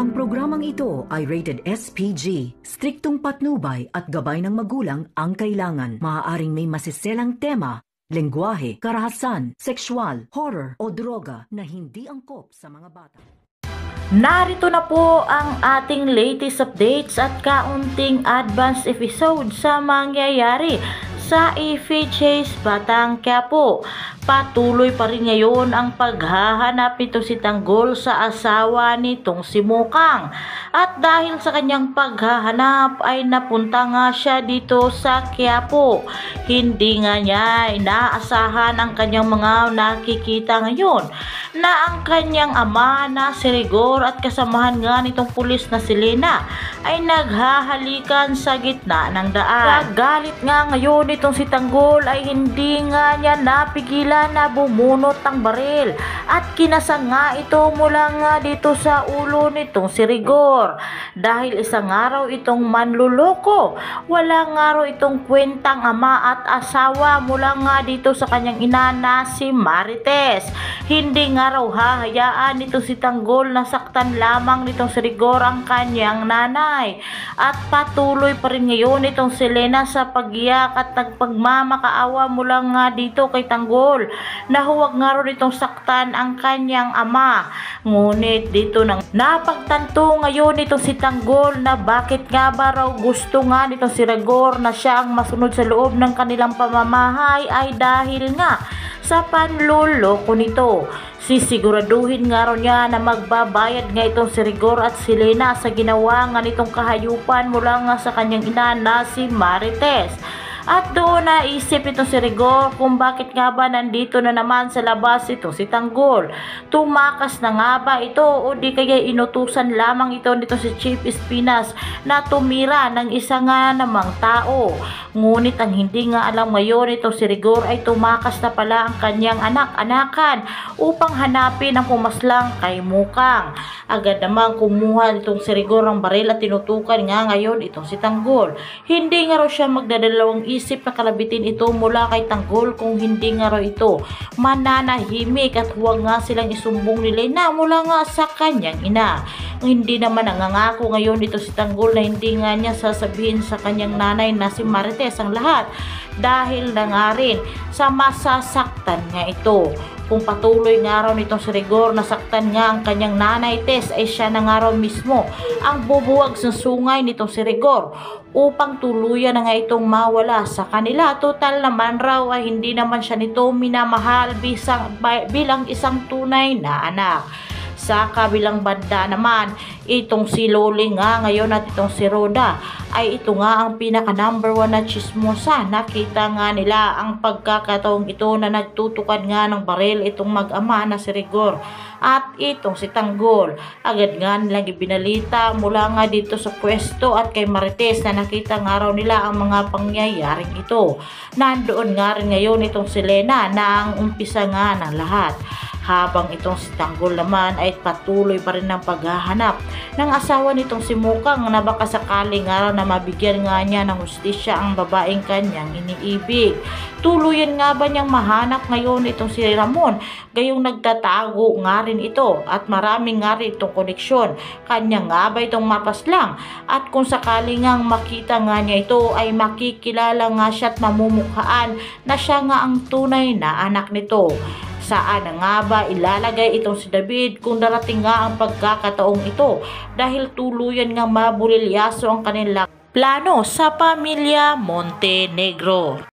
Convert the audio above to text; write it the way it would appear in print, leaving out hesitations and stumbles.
Ang programang ito ay rated SPG. Striktong patnubay at gabay ng magulang ang kailangan. Maaaring may masiselang tema, lengguwahe, karahasan, sexual, horror o droga na hindi angkop sa mga bata. Narito na po ang ating latest updates at kaunting advance episode sa mangyayari sa FHS Batang Quiapo. Patuloy pa rin ngayon ang paghahanap nito si Tanggol sa asawa nitong si Mukang. At dahil sa kanyang paghahanap ay napunta nga siya dito sa Quiapo. Hindi nga niya inaasahan ang kanyang mga nakikita ngayon na ang kanyang ama na si Rigor at kasamahan nga nitong pulis na si Lena ay naghahalikan sa gitna ng daan. Galit nga ngayon itong si Tanggol ay hindi nga niya napigilan na bumunot ng baril at kinasang nga ito mula nga dito sa ulo nitong si Rigor. Dahil isang araw itong manluloko, wala nga raw itong kwentang ama at asawa mula nga dito sa kanyang ina na si Marites. Hindi nga raw hahayaan nito si Tanggol na saktan lamang nitong si Rigor ang kanyang nanay. At patuloy pa rin ngayon itong si Lena sa paggiyak at nagpagmamakaawa mula nga dito kay Tanggol na huwag nga raw itong saktan ang kanyang ama. Ngunit dito nang napagtanto ngayon itong si Tanggol na bakit nga ba raw gusto nga nitong si Rigor na siya ang masunod sa loob ng kanilang pamamahay ay dahil nga sa panluloko nito. Sisiguraduhin nga raw niya na magbabayad nga itong si Rigor at si Lena sa ginawa nga nitong kahayupan mula nga sa kanyang ina na si Marites. At doon naisip itong si Rigor kung bakit nga ba nandito na naman sa labas ito si Tanggol. Tumakas na nga ba ito o di kaya inutusan lamang ito nito si Chief Espinas na tumira ng isa nga namang tao. Ngunit ang hindi nga alam ngayon itong si Rigor ay tumakas na pala ang kanyang anak-anakan upang hanapin ang pumaslang kay Mukang. Agad namang kumuha itong si Rigor ang baril at tinutukan nga ngayon itong si Tanggol. Hindi nga raw siya magdadalawang isip na kalabitin ito mula kay Tanggol kung hindi nga raw ito mananahimik at huwag nga silang isumbong ni Lena mula nga sa kanyang ina. Hindi naman nangangako ngayon ito si Tanggol na hindi nga niya sasabihin sa kanyang nanay na si Marites ang lahat dahil na nga rin sa masasaktan nga ito. Kung patuloy nga raw nitong si Rigor na saktan nga ang kanyang nanay Tess ay siya na nga raw mismo ang bubuwag sa sungay nitong si Rigor upang tuluyan na nga itong mawala sa kanila. Total naman raw ay hindi naman siya nito minamahal bilang isang tunay na anak. Sa kabilang banda naman, itong si Loli nga ngayon at itong si Roda ay ito nga ang pinaka number 1 na chismosa. Nakita nga nila ang pagkakataong ito na nagtutukan nga ng baril itong mag-ama na si Rigor at itong si Tanggol. Agad nga nilang ibinalita mula nga dito sa pwesto at kay Marites na nakita nga raw nila ang mga pangyayaring ito. Nandoon nga rin ngayon itong si Lena na ang umpisa nga ng lahat. Habang itong si Tanggol naman ay patuloy pa rin ng paghahanap ng asawa nitong si Mukang na baka sakaling araw na mabigyan nga niya ng hustisya ang babaeng kanyang iniibig. Tuluyan nga ba niyang mahanap ngayon itong si Ramon? Gayong nagtatago nga rin ito at maraming nga rin itong koneksyon. Kanya nga ba itong mapaslang? At kung sakaling nga makita nga niya ito ay makikilala nga siya at mamumukhaan na siya nga ang tunay na anak nito. Saan na nga ba ilalagay itong si David kung darating nga ang pagkakataong ito dahil tuluyan nga mabulilyaso ang kanilang plano sa pamilya Montenegro.